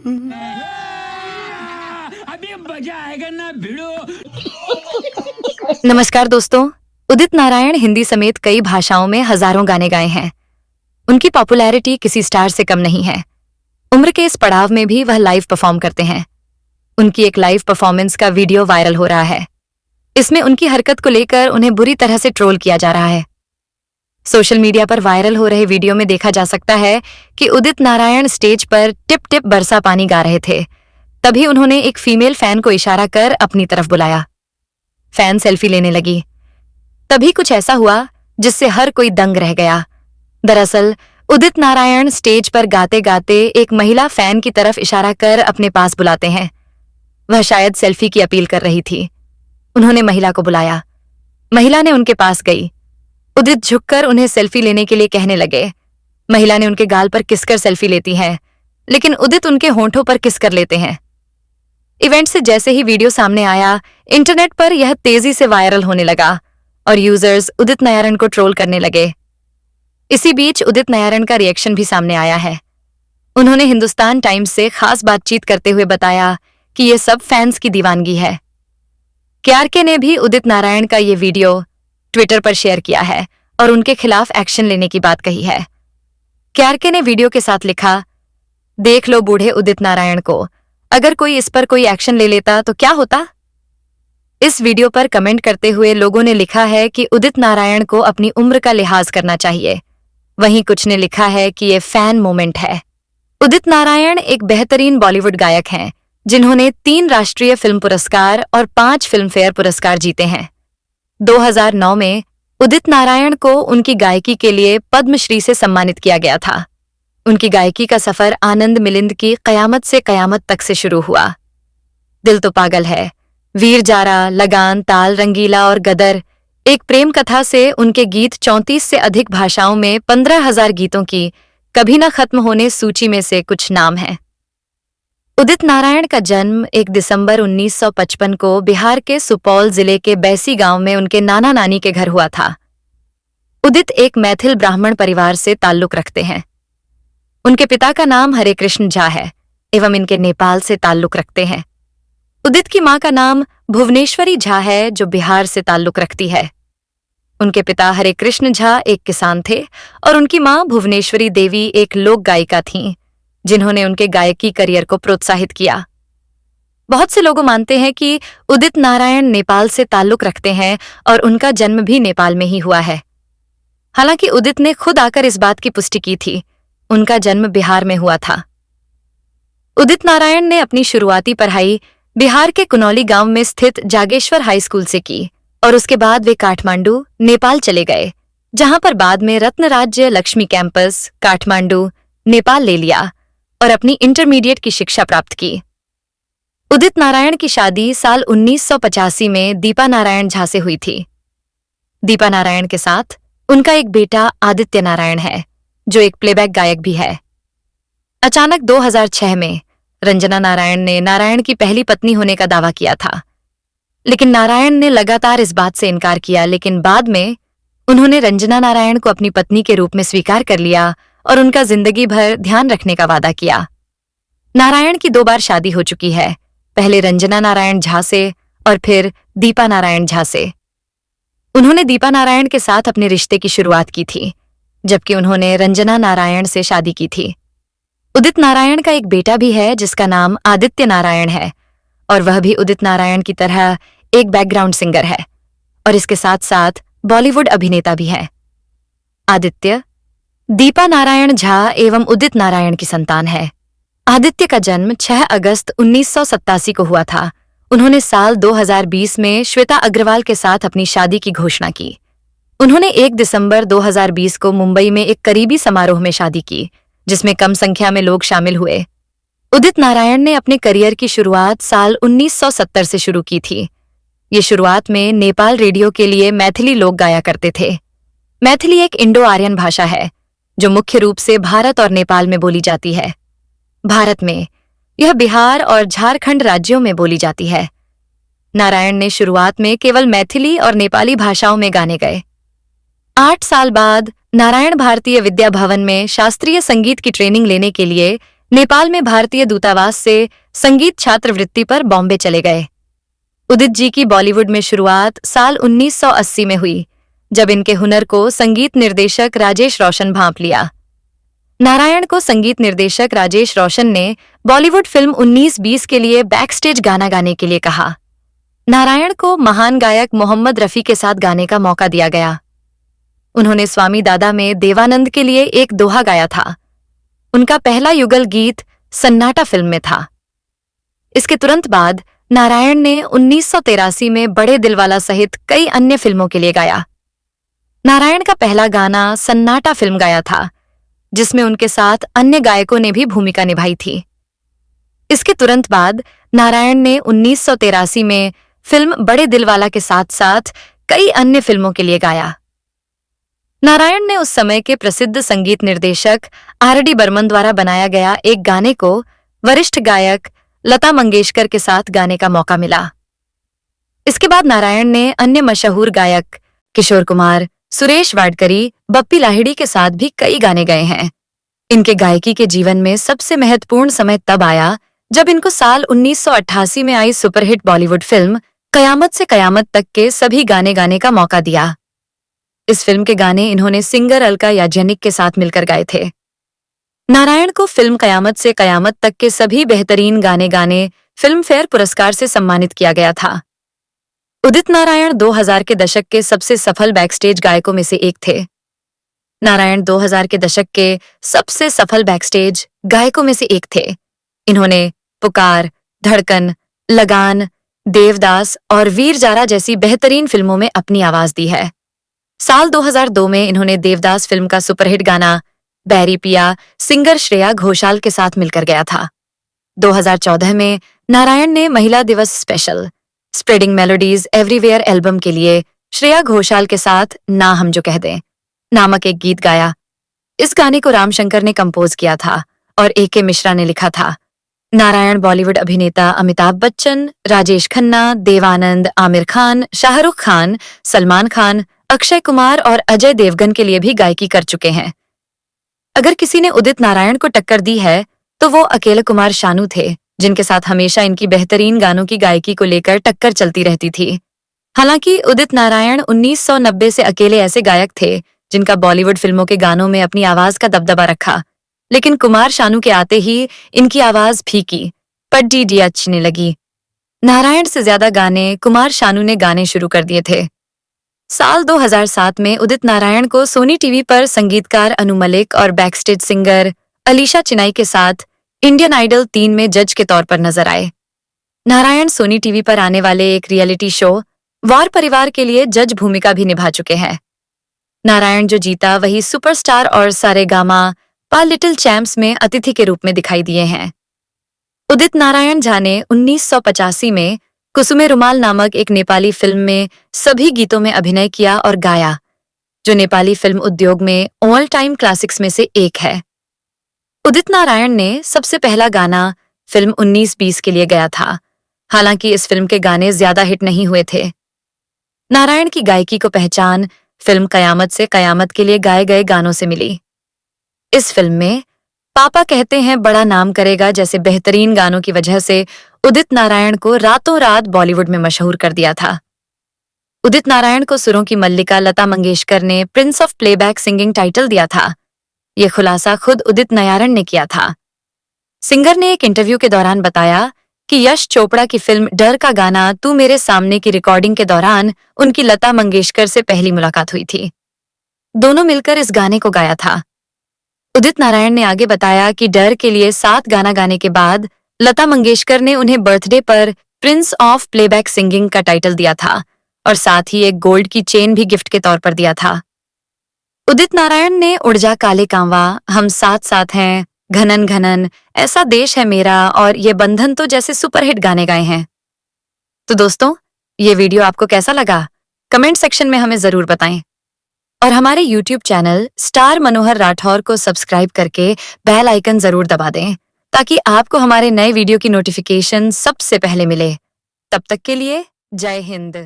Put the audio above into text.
अभी मजा आएगा ना भिड़ो। नमस्कार दोस्तों, उदित नारायण हिंदी समेत कई भाषाओं में हजारों गाने गाए हैं। उनकी पॉपुलैरिटी किसी स्टार से कम नहीं है। उम्र के इस पड़ाव में भी वह लाइव परफॉर्म करते हैं। उनकी एक लाइव परफॉर्मेंस का वीडियो वायरल हो रहा है। इसमें उनकी हरकत को लेकर उन्हें बुरी तरह से ट्रोल किया जा रहा है। सोशल मीडिया पर वायरल हो रहे वीडियो में देखा जा सकता है कि उदित नारायण स्टेज पर टिप टिप बरसा पानी गा रहे थे। तभी उन्होंने एक फीमेल फैन को इशारा कर अपनी तरफ बुलाया। फैन सेल्फी लेने लगी। तभी कुछ ऐसा हुआ जिससे हर कोई दंग रह गया। दरअसल उदित नारायण स्टेज पर गाते गाते एक महिला फैन की तरफ इशारा कर अपने पास बुलाते हैं। वह शायद सेल्फी की अपील कर रही थी। उन्होंने महिला को बुलाया। महिला ने उनके पास गई। उदित झुककर उन्हें सेल्फी लेने के लिए कहने लगे। महिला ने उनके गाल पर किस कर सेल्फी लेती है, लेकिन उदित उनके होंठों पर किस कर लेते हैं। इवेंट से जैसे ही वीडियो सामने आया, इंटरनेट पर यह तेजी से वायरल होने लगा और यूजर्स उदित नारायण को ट्रोल करने लगे। इसी बीच उदित नारायण का रिएक्शन भी सामने आया है। उन्होंने हिंदुस्तान टाइम्स से खास बातचीत करते हुए बताया कि ये सब फैंस की दीवानगी है। केआरके ने भी उदित नारायण का ये वीडियो ट्विटर पर शेयर किया है और उनके खिलाफ एक्शन लेने की बात कही है। केआरके ने वीडियो के साथ लिखा, देख लो बूढ़े उदित नारायण को, अगर कोई इस पर कोई एक्शन ले लेता तो क्या होता। इस वीडियो पर कमेंट करते हुए लोगों ने लिखा है कि उदित नारायण को अपनी उम्र का लिहाज करना चाहिए। वहीं कुछ ने लिखा है कि ये फैन मोमेंट है। उदित नारायण एक बेहतरीन बॉलीवुड गायक हैं, जिन्होंने 3 राष्ट्रीय फिल्म पुरस्कार और 5 फिल्मफेयर पुरस्कार जीते हैं। 2009 में उदित नारायण को उनकी गायकी के लिए पद्मश्री से सम्मानित किया गया था। उनकी गायकी का सफर आनंद मिलिंद की कयामत से कयामत तक से शुरू हुआ। दिल तो पागल है, वीर जारा, लगान, ताल, रंगीला और गदर एक प्रेम कथा से उनके गीत 34 से अधिक भाषाओं में 15,000 गीतों की कभी न खत्म होने सूची में से कुछ नाम हैं। उदित नारायण का जन्म 1 दिसंबर 1955 को बिहार के सुपौल जिले के बैसी गांव में उनके नाना नानी के घर हुआ था। उदित एक मैथिल ब्राह्मण परिवार से ताल्लुक रखते हैं। उनके पिता का नाम हरे कृष्ण झा है एवं इनके नेपाल से ताल्लुक रखते हैं। उदित की मां का नाम भुवनेश्वरी झा है, जो बिहार से ताल्लुक रखती है। उनके पिता हरे कृष्ण झा एक किसान थे और उनकी मां भुवनेश्वरी देवी एक लोक गायिका थीं, जिन्होंने उनके गायकी करियर को प्रोत्साहित किया। बहुत से लोग मानते हैं कि उदित नारायण नेपाल से ताल्लुक रखते हैं और उनका जन्म भी नेपाल में ही हुआ है। हालांकि उदित ने खुद आकर इस बात की पुष्टि की थी। उनका जन्म बिहार में हुआ था। उदित नारायण ने अपनी शुरुआती पढ़ाई बिहार के कुनौली गांव में स्थित जागेश्वर हाई स्कूल से की और उसके बाद वे काठमांडू, नेपाल चले गए, जहां पर बाद में रत्न राज्य लक्ष्मी कैंपस, काठमांडू, नेपाल ले लिया और अपनी इंटरमीडिएट की शिक्षा प्राप्त की। उदित नारायण की शादी साल 1985 में दीपा नारायण झा से हुई थी। दीपा नारायण के साथ उनका एक बेटा आदित्य नारायण है, जो एक प्लेबैक गायक भी है। अचानक 2006 में रंजना नारायण ने नारायण की पहली पत्नी होने का दावा किया था, लेकिन नारायण ने लगातार इस बात से इनकार किया। लेकिन बाद में उन्होंने रंजना नारायण को अपनी पत्नी के रूप में स्वीकार कर लिया और उनका जिंदगी भर ध्यान रखने का वादा किया। नारायण की 2 बार शादी हो चुकी है, पहले रंजना नारायण झा से और फिर दीपा नारायण झा से। उन्होंने दीपा नारायण के साथ अपने रिश्ते की शुरुआत की थी, जबकि उन्होंने रंजना नारायण से शादी की थी। उदित नारायण का एक बेटा भी है जिसका नाम आदित्य नारायण है और वह भी उदित नारायण की तरह एक बैकग्राउंड सिंगर है और इसके साथ साथ बॉलीवुड अभिनेता भी है। आदित्य दीपा नारायण झा एवं उदित नारायण की संतान है। आदित्य का जन्म 6 अगस्त 1987 को हुआ था। उन्होंने साल 2020 में श्वेता अग्रवाल के साथ अपनी शादी की घोषणा की। उन्होंने 1 दिसंबर 2020 को मुंबई में एक करीबी समारोह में शादी की, जिसमें कम संख्या में लोग शामिल हुए। उदित नारायण ने अपने करियर की शुरुआत साल 1970 से शुरू की थी। ये शुरुआत में नेपाल रेडियो के लिए मैथिली लोग गाया करते थे। मैथिली एक इंडो आर्यन भाषा है जो मुख्य रूप से भारत और नेपाल में बोली जाती है। भारत में यह बिहार और झारखंड राज्यों में बोली जाती है। नारायण ने शुरुआत में केवल मैथिली और नेपाली भाषाओं में गाने गए। 8 साल बाद नारायण भारतीय विद्या भवन में शास्त्रीय संगीत की ट्रेनिंग लेने के लिए नेपाल में भारतीय दूतावास से संगीत छात्रवृत्ति पर बॉम्बे चले गए। उदित जी की बॉलीवुड में शुरुआत साल 1980 में हुई, जब इनके हुनर को संगीत निर्देशक राजेश रोशन भांप लिया। नारायण को संगीत निर्देशक राजेश रोशन ने बॉलीवुड फिल्म 1920 के लिए बैकस्टेज गाना गाने के लिए कहा। नारायण को महान गायक मोहम्मद रफी के साथ गाने का मौका दिया गया। उन्होंने स्वामी दादा में देवानंद के लिए एक दोहा गाया था। उनका पहला युगल गीत सन्नाटा फिल्म में था। इसके तुरंत बाद नारायण ने 1983 में बड़े दिलवाला सहित कई अन्य फिल्मों के लिए गाया। नारायण का पहला गाना सन्नाटा फिल्म गाया था, जिसमें उनके साथ अन्य गायकों ने भी भूमिका निभाई थी। इसके तुरंत बाद नारायण ने 1983 में फिल्म बड़े दिलवाला के साथ साथ कई अन्य फिल्मों के लिए गाया। नारायण ने उस समय के प्रसिद्ध संगीत निर्देशक आर.डी. बर्मन द्वारा बनाया गया एक गाने को वरिष्ठ गायक लता मंगेशकर के साथ गाने का मौका मिला। इसके बाद नारायण ने अन्य मशहूर गायक किशोर कुमार, सुरेश वाडकरी, बप्पी लाहिड़ी के साथ भी कई गाने गाए हैं। इनके गायकी के जीवन में सबसे महत्वपूर्ण समय तब आया जब इनको साल 1988 में आई सुपरहिट बॉलीवुड फिल्म कयामत से कयामत तक के सभी गाने गाने का मौका दिया। इस फिल्म के गाने इन्होंने सिंगर अलका याज्ञनिक के साथ मिलकर गाए थे। नारायण को फिल्म कयामत से कयामत तक के सभी बेहतरीन गाने गाने फिल्म फेयर पुरस्कार से सम्मानित किया गया था। उदित नारायण 2000 के दशक के सबसे सफल बैकस्टेज गायकों में से एक थे। नारायण 2000 के दशक के सबसे सफल बैकस्टेज गायकों में से एक थे। इन्होंने पुकार, धड़कन, लगान, देवदास और वीर जारा जैसी बेहतरीन फिल्मों में अपनी आवाज दी है। साल 2002 में इन्होंने देवदास फिल्म का सुपरहिट गाना बैरी पिया सिंगर श्रेया घोषाल के साथ मिलकर गाया था। 2014 में नारायण ने महिला दिवस special spreading melodies everywhere album के लिए श्रेया घोषाल के साथ ना हम जो कह दें नामक एक गीत गाया। इस गाने को रामशंकर ने कंपोज किया था और ए.के. मिश्रा ने लिखा था। नारायण बॉलीवुड अभिनेता अमिताभ बच्चन, राजेश खन्ना, देवानंद, आमिर खान, शाहरुख खान, सलमान खान, अक्षय कुमार और अजय देवगन के लिए भी गायकी कर चुके हैं। अगर किसी ने उदित नारायण को टक्कर दी है तो वो अकेले कुमार शानू थे, जिनके साथ हमेशा इनकी बेहतरीन गानों की गायकी को लेकर टक्कर चलती रहती थी। हालांकि उदित नारायण 1990 से अकेले ऐसे गायक थे जिनका बॉलीवुड फिल्मों के गानों में अपनी आवाज का दबदबा रखा, लेकिन कुमार शानू के आते ही इनकी आवाज फीकी, पड्डी अच्छने लगी। नारायण से ज्यादा गाने कुमार शानू ने गाने शुरू कर दिए थे। साल 2007 में उदित नारायण को सोनी टीवी पर संगीतकार अनु मलिक और बैकस्टेज सिंगर अलीशा चिनाई के साथ इंडियन आइडल 3 में जज के तौर पर नजर आए। नारायण सोनी टीवी पर आने वाले एक रियलिटी शो वार परिवार के लिए जज भूमिका भी निभा चुके हैं। नारायण जो जीता वही सुपरस्टार और सारेगामा पा लिटिल चैम्प्स में अतिथि के रूप में दिखाई दिए हैं। उदित नारायण झा ने 1985 में कुसुमे रुमाल नामक एक नेपाली फिल्म में सभी गीतों में अभिनय किया और गाया, जो नेपाली फिल्म उद्योग में ऑल टाइम क्लासिक्स में से एक है। उदित नारायण ने सबसे पहला गाना फिल्म 1920 के लिए गाया था। हालांकि इस फिल्म के गाने ज्यादा हिट नहीं हुए थे। नारायण की गायकी को पहचान फिल्म कयामत से कयामत के लिए गाए गए गानों से मिली। इस फिल्म में पापा कहते हैं बड़ा नाम करेगा जैसे बेहतरीन गानों की वजह से उदित नारायण को रातों रात बॉलीवुड में मशहूर कर दिया था। उदित नारायण को सुरों की मल्लिका लता मंगेशकर ने Prince of playback singing title दिया था। यह खुलासा खुद उदित नारायण ने किया था। सिंगर ने एक इंटरव्यू के दौरान बताया कि यश चोपड़ा की फिल्म डर का गाना तू मेरे सामने की रिकॉर्डिंग के दौरान उनकी लता मंगेशकर से पहली मुलाकात हुई थी। दोनों मिलकर इस गाने को गाया था। उदित नारायण ने आगे बताया कि डर के लिए 7 गाना गाने के बाद लता मंगेशकर ने उन्हें बर्थडे पर प्रिंस ऑफ प्लेबैक सिंगिंग का टाइटल दिया था और साथ ही एक गोल्ड की चेन भी गिफ्ट के तौर पर दिया था। उदित नारायण ने उड़ जा काले कांवा, हम साथ साथ हैं, घनन घनन, ऐसा देश है मेरा और ये बंधन तो जैसे सुपरहिट गाने गाए हैं। तो दोस्तों, ये वीडियो आपको कैसा लगा? कमेंट सेक्शन में हमें जरूर बताएं और हमारे YouTube चैनल स्टार मनोहर राठौर को सब्सक्राइब करके बेल आइकन जरूर दबा दें ताकि आपको हमारे नए वीडियो की नोटिफिकेशन सबसे पहले मिले। तब तक के लिए जय हिंद।